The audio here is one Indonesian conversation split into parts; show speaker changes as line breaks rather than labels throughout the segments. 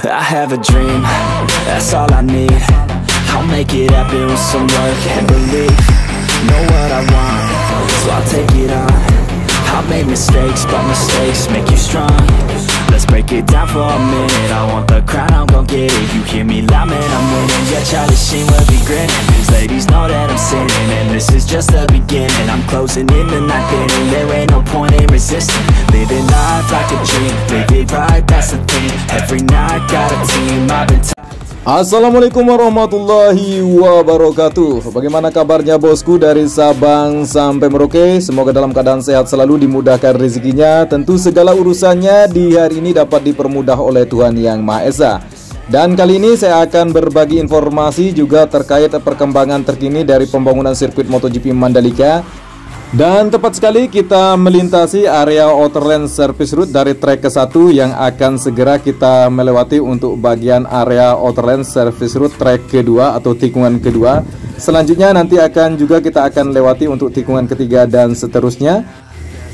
I have a dream, that's all I need. I'll make it happen with some work and belief. Know what I want, so I'll take it on. I'll make mistakes, but mistakes make you strong. Let's break it down for a minute. I want the crown, I'm gon' get it. You hear me loud, man, I'm winning. Yeah, Charlie Sheen will be grinning. These ladies know that I'm sinning, and this is just the beginning. I'm closing in the night inning. There ain't no point in resisting. Living life like a dream, live it right, that's the thing. Every night got a team, I've been
Assalamualaikum warahmatullahi wabarakatuh. Bagaimana kabarnya bosku dari Sabang sampai Merauke? Semoga dalam keadaan sehat selalu, dimudahkan rezekinya. Tentu segala urusannya di hari ini dapat dipermudah oleh Tuhan Yang Maha Esa. Dan kali ini saya akan berbagi informasi juga terkait perkembangan terkini dari pembangunan sirkuit MotoGP Mandalika. Dan tepat sekali kita melintasi area outer lane service route dari trek ke-1 yang akan segera kita melewati untuk bagian area outer lane service route trek kedua atau tikungan kedua. Selanjutnya nanti kita akan lewati untuk tikungan ketiga dan seterusnya.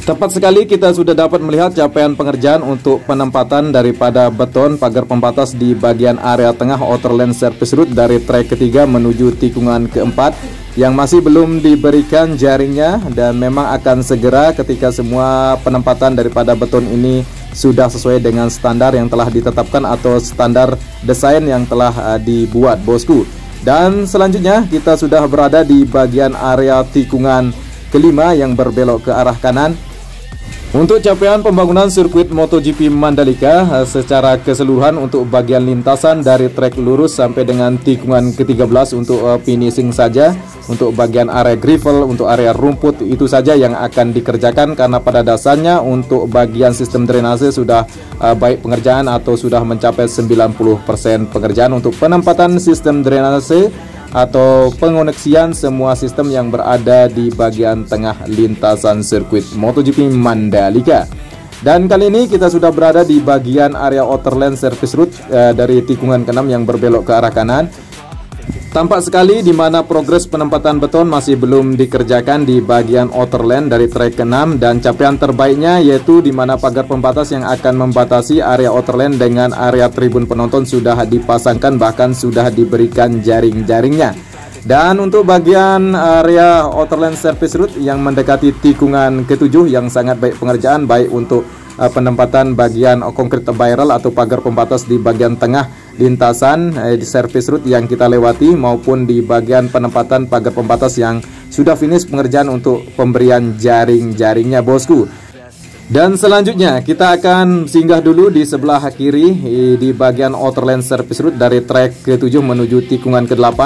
Tepat sekali kita sudah dapat melihat capaian pengerjaan untuk penempatan daripada beton pagar pembatas di bagian area tengah outer lane service route dari trek ketiga menuju tikungan keempat yang masih belum diberikan jaringnya, dan memang akan segera ketika semua penempatan daripada beton ini sudah sesuai dengan standar yang telah ditetapkan atau standar desain yang telah dibuat bosku. Dan selanjutnya kita sudah berada di bagian area tikungan kelima yang berbelok ke arah kanan. Untuk capaian pembangunan sirkuit MotoGP Mandalika secara keseluruhan untuk bagian lintasan dari trek lurus sampai dengan tikungan ke-13 untuk finishing saja. Untuk bagian area gravel, untuk area rumput itu saja yang akan dikerjakan, karena pada dasarnya untuk bagian sistem drainase sudah baik pengerjaan atau sudah mencapai 90% pengerjaan untuk penempatan sistem drainase atau pengoneksian semua sistem yang berada di bagian tengah lintasan sirkuit MotoGP Mandalika. Dan kali ini kita sudah berada di bagian area outer lane service route dari tikungan ke-6 yang berbelok ke arah kanan. Tampak sekali di mana progres penempatan beton masih belum dikerjakan di bagian outer lane dari trek ke-6, dan capaian terbaiknya yaitu di mana pagar pembatas yang akan membatasi area outer lane dengan area tribun penonton sudah dipasangkan, bahkan sudah diberikan jaring-jaringnya. Dan untuk bagian area outer lane service route yang mendekati tikungan ke-7 yang sangat baik pengerjaan, baik untuk penempatan bagian konkret spiral atau pagar pembatas di bagian tengah lintasan di service route yang kita lewati, maupun di bagian penempatan pagar pembatas yang sudah finish pengerjaan untuk pemberian jaring-jaringnya bosku. Dan selanjutnya kita akan singgah dulu di sebelah kiri di bagian outer lane service route dari trek ke-7 menuju tikungan ke-8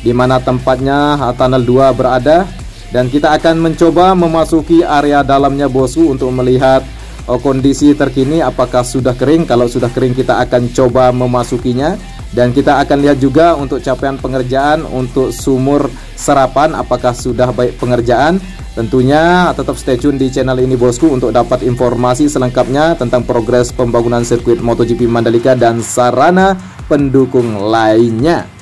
di mana tempatnya tunnel 2 berada, dan kita akan mencoba memasuki area dalamnya bosku untuk melihat kondisi terkini apakah sudah kering. Kalau sudah kering kita akan coba memasukinya, dan kita akan lihat juga untuk capaian pengerjaan untuk sumur serapan apakah sudah baik pengerjaan. Tentunya tetap stay tune di channel ini bosku untuk dapat informasi selengkapnya tentang progres pembangunan sirkuit MotoGP Mandalika dan sarana pendukung lainnya.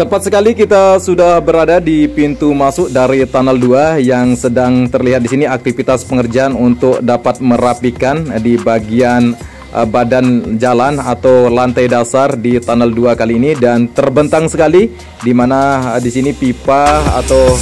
Tepat sekali kita sudah berada di pintu masuk dari tunnel 2 yang sedang terlihat di sini aktivitas pengerjaan untuk dapat merapikan di bagian badan jalan atau lantai dasar di tunnel 2 kali ini, dan terbentang sekali di mana di sini pipa atau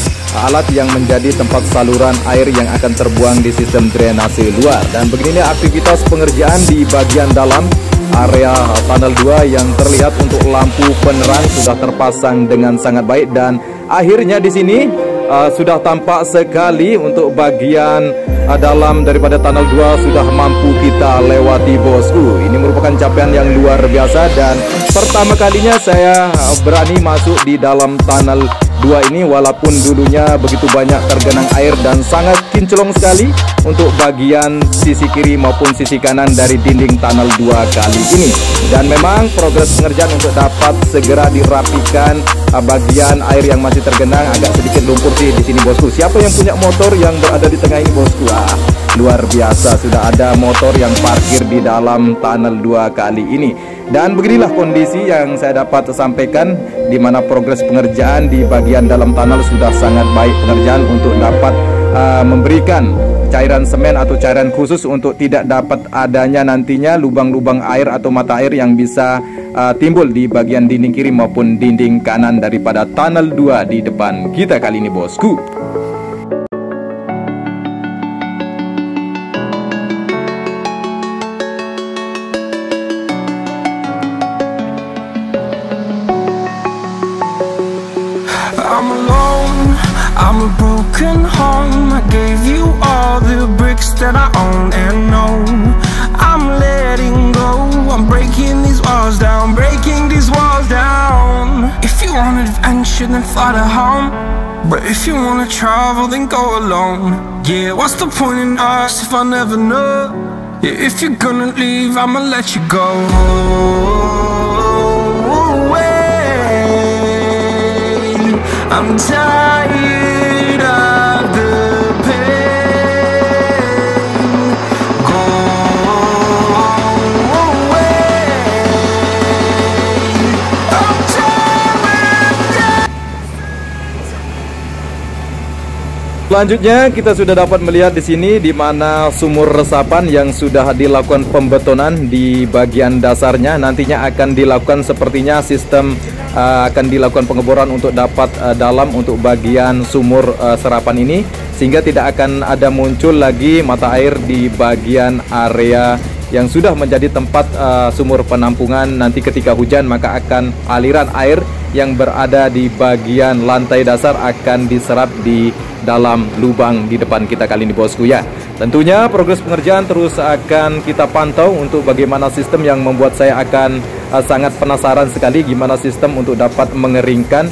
alat yang menjadi tempat saluran air yang akan terbuang di sistem drainase luar. Dan begini aktivitas pengerjaan di bagian dalam area tunnel 2 yang terlihat untuk lampu penerang sudah terpasang dengan sangat baik, dan akhirnya di sini sudah tampak sekali untuk bagian dalam daripada tunnel 2 sudah mampu kita lewati bosku. Ini merupakan capaian yang luar biasa, dan pertama kalinya saya berani masuk di dalam tunnel 2 ini, walaupun dulunya begitu banyak tergenang air dan sangat kinclong sekali untuk bagian sisi kiri maupun sisi kanan dari dinding tunnel 2 kali ini. Dan memang progres pengerjaan untuk dapat segera dirapikan bagian air yang masih tergenang, agak sedikit lumpur sih di sini bosku. Siapa yang punya motor yang berada di tengah ini bosku? luar biasa, sudah ada motor yang parkir di dalam tunnel 2 kali ini. Dan beginilah kondisi yang saya dapat sampaikan, di mana progres pengerjaan di bagian dalam tunnel sudah sangat baik. Pengerjaan untuk dapat memberikan cairan semen atau cairan khusus untuk tidak dapat adanya nantinya lubang-lubang air atau mata air yang bisa timbul di bagian dinding kiri maupun dinding kanan daripada tunnel 2 di depan kita kali ini, bosku.
I'm alone, I'm a broken home. I gave you all the bricks that I own and know. I'm letting go, I'm breaking these walls down, breaking these walls down. If you want adventure, then fly to home. But if you wanna travel, then go alone. Yeah, what's the point in us if I never know? Yeah, if you're gonna leave, I'ma let you go. I'm tired of the pain. Go away. I'm tired.
Selanjutnya kita sudah dapat melihat di sini di mana sumur resapan yang sudah dilakukan pembetonan di bagian dasarnya. Nantinya akan dilakukan sepertinya sistem akan dilakukan pengeboran untuk dapat dalam untuk bagian sumur serapan ini, sehingga tidak akan ada muncul lagi mata air di bagian area yang sudah menjadi tempat sumur penampungan. Nanti ketika hujan maka akan aliran air yang berada di bagian lantai dasar akan diserap di dalam lubang di depan kita kali ini, bosku ya. Tentunya progres pengerjaan terus akan kita pantau untuk bagaimana sistem yang membuat saya akan sangat penasaran sekali gimana sistem untuk dapat mengeringkan.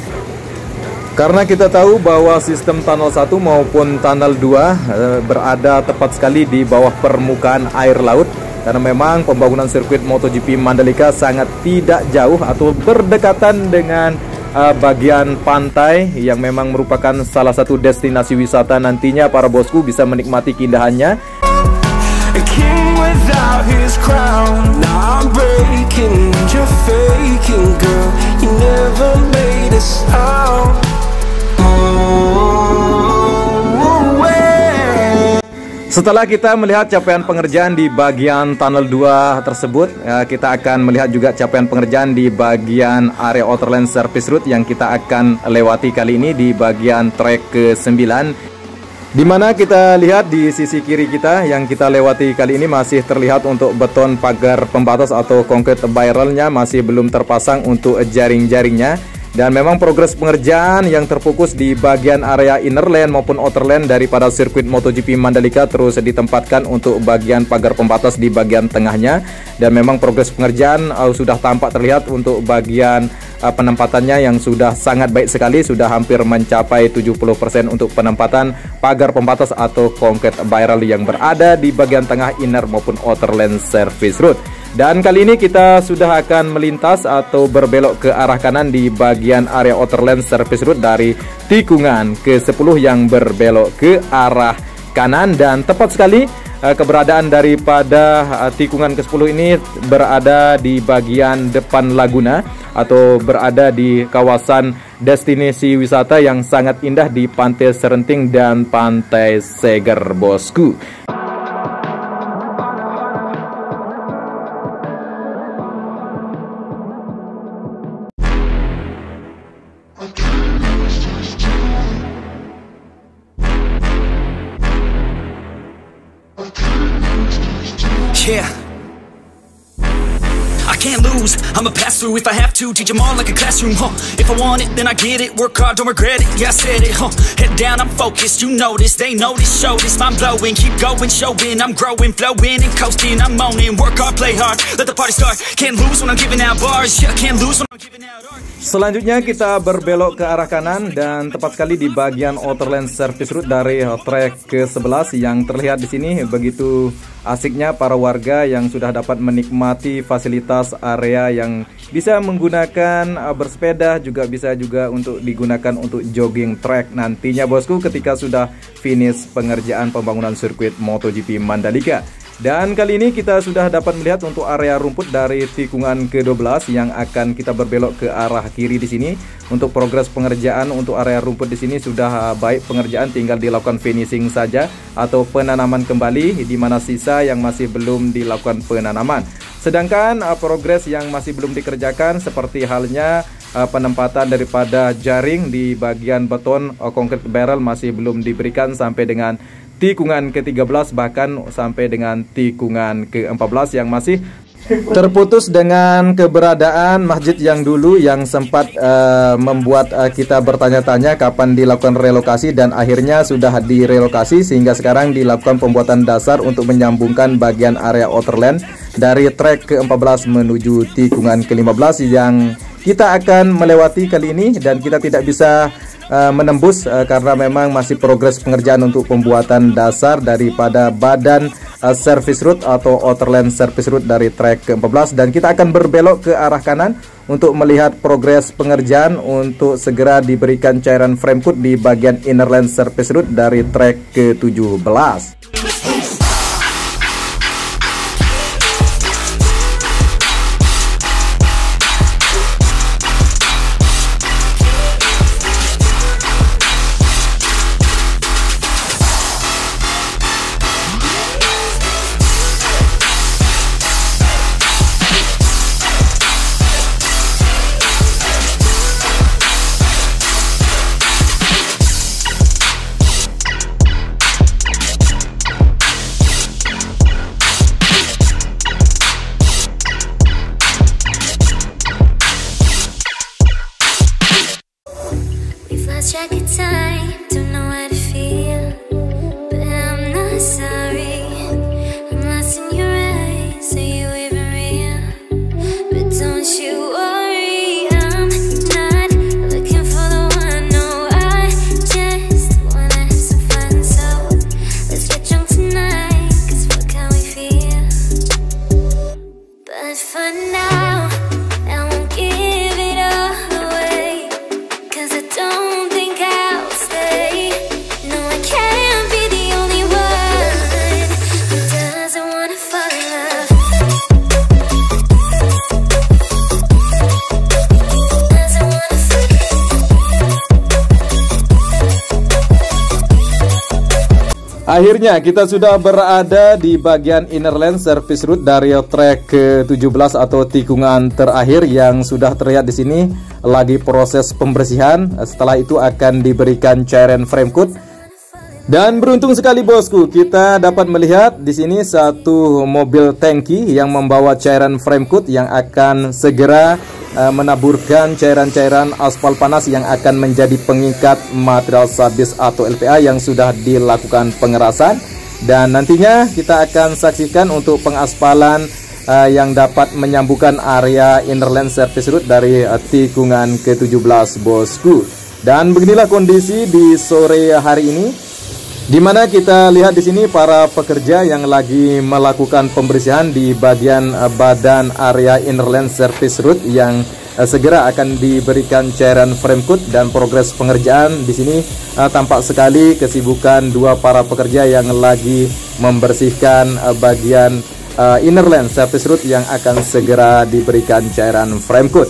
Karena kita tahu bahwa sistem tunnel 1 maupun tunnel 2 berada tepat sekali di bawah permukaan air laut. Karena memang pembangunan sirkuit MotoGP Mandalika sangat tidak jauh atau berdekatan dengan bagian pantai yang memang merupakan salah satu destinasi wisata. Nantinya para bosku bisa menikmati keindahannya.
A king without his crown. Now I'm breaking, you're faking, girl. You never made a sound.
Setelah kita melihat capaian pengerjaan di bagian tunnel 2 tersebut, kita akan melihat juga capaian pengerjaan di bagian area outer lane service road yang kita akan lewati kali ini di bagian trek ke-9. Di mana kita lihat di sisi kiri kita yang kita lewati kali ini masih terlihat untuk beton pagar pembatas atau concrete barrelnya masih belum terpasang untuk jaring-jaringnya. Dan memang progres pengerjaan yang terfokus di bagian area inner lane maupun outer lane daripada sirkuit MotoGP Mandalika terus ditempatkan untuk bagian pagar pembatas di bagian tengahnya. Dan memang progres pengerjaan sudah tampak terlihat untuk bagian penempatannya yang sudah sangat baik sekali, sudah hampir mencapai 70% untuk penempatan pagar pembatas atau concrete barrel yang berada di bagian tengah inner maupun outer lane service road. Dan kali ini kita sudah akan melintas atau berbelok ke arah kanan di bagian area outer lane service road dari tikungan ke-10 yang berbelok ke arah kanan. Dan tepat sekali keberadaan daripada tikungan ke-10 ini berada di bagian depan Laguna atau berada di kawasan destinasi wisata yang sangat indah di Pantai Serenting dan Pantai Seger, bosku.
Yeah, I can't lose, I'ma pass through if I have to. Teach them all like a classroom, huh? If I want it, then I get it. Work hard, don't regret it, yeah I said it, huh? Head down, I'm focused, you know this. They know this, show this, mind blowing. Keep going, showing, I'm growing, flowing and coasting. I'm owning, work hard, play hard, let the party start. Can't lose when I'm giving out bars, yeah, can't lose when I'm giving out art.
Selanjutnya kita berbelok ke arah kanan dan tepat sekali di bagian outer lane service route dari trek ke-11 yang terlihat di sini. Begitu asiknya para warga yang sudah dapat menikmati fasilitas area yang bisa menggunakan bersepeda, juga bisa juga untuk digunakan untuk jogging track nantinya bosku ketika sudah finish pengerjaan pembangunan sirkuit MotoGP Mandalika. Dan kali ini kita sudah dapat melihat untuk area rumput dari tikungan ke-12 yang akan kita berbelok ke arah kiri di sini. Untuk progres pengerjaan untuk area rumput di sini sudah baik pengerjaan, tinggal dilakukan finishing saja atau penanaman kembali, di mana sisa yang masih belum dilakukan penanaman. Sedangkan progres yang masih belum dikerjakan seperti halnya penempatan daripada jaring di bagian beton concrete barrel masih belum diberikan sampai dengan tikungan ke-13, bahkan sampai dengan tikungan ke-14 yang masih terputus dengan keberadaan masjid yang dulu yang sempat membuat kita bertanya-tanya kapan dilakukan relokasi, dan akhirnya sudah direlokasi sehingga sekarang dilakukan pembuatan dasar untuk menyambungkan bagian area outer lane dari trek ke-14 menuju tikungan ke-15 yang kita akan melewati kali ini, dan kita tidak bisa menembus karena memang masih progres pengerjaan untuk pembuatan dasar daripada badan service route atau outer lane service route dari trek ke-14, dan kita akan berbelok ke arah kanan untuk melihat progres pengerjaan untuk segera diberikan cairan frame coat di bagian inner lane service route dari trek ke-17.
Check your time, don't know how to feel, but I'm not sorry. I'm lost in your eyes, are you even real? But don't you worry, I'm not looking for the one, no, I just wanna have some fun. So let's get drunk tonight, cause fuck how we feel. But for now, I won't give it all away, cause I don't
Akhirnya kita sudah berada di bagian inner lane service route dari trek ke-17 atau tikungan terakhir yang sudah terlihat di sini lagi proses pembersihan. Setelah itu akan diberikan cairan frame coat. Dan beruntung sekali bosku, kita dapat melihat di sini satu mobil tangki yang membawa cairan frame coat yang akan segera menaburkan cairan-cairan aspal panas yang akan menjadi pengikat material sabis atau LPA yang sudah dilakukan pengerasan. Dan nantinya kita akan saksikan untuk pengaspalan yang dapat menyambungkan area inner lane service route dari tikungan ke-17 bosku. Dan beginilah kondisi di sore hari ini, di mana kita lihat di sini para pekerja yang lagi melakukan pembersihan di bagian badan area inner lane service route yang segera akan diberikan cairan frame coat. Dan progres pengerjaan di sini tampak sekali kesibukan dua para pekerja yang lagi membersihkan bagian inner lane service route yang akan segera diberikan cairan frame coat.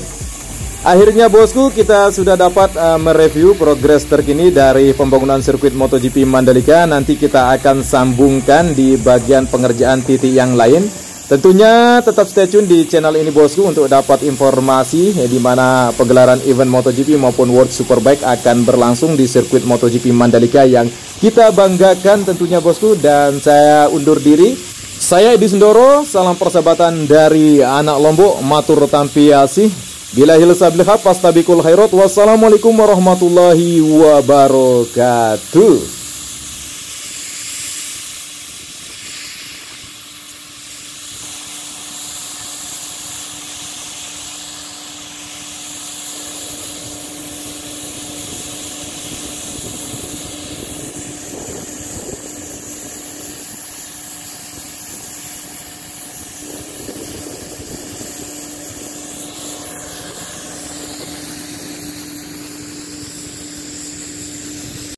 Akhirnya bosku, kita sudah dapat mereview progres terkini dari pembangunan sirkuit MotoGP Mandalika. Nanti kita akan sambungkan di bagian pengerjaan titik yang lain. Tentunya tetap stay tune di channel ini bosku untuk dapat informasi di mana pegelaran event MotoGP maupun World Superbike akan berlangsung di sirkuit MotoGP Mandalika yang kita banggakan tentunya bosku. Dan saya undur diri. Saya Edi Sindoro, salam persahabatan dari anak Lombok, matur tampi asih. Bila hilsa bil haq, pastabikul khairat. Wassalamualaikum warahmatullahi wabarakatuh.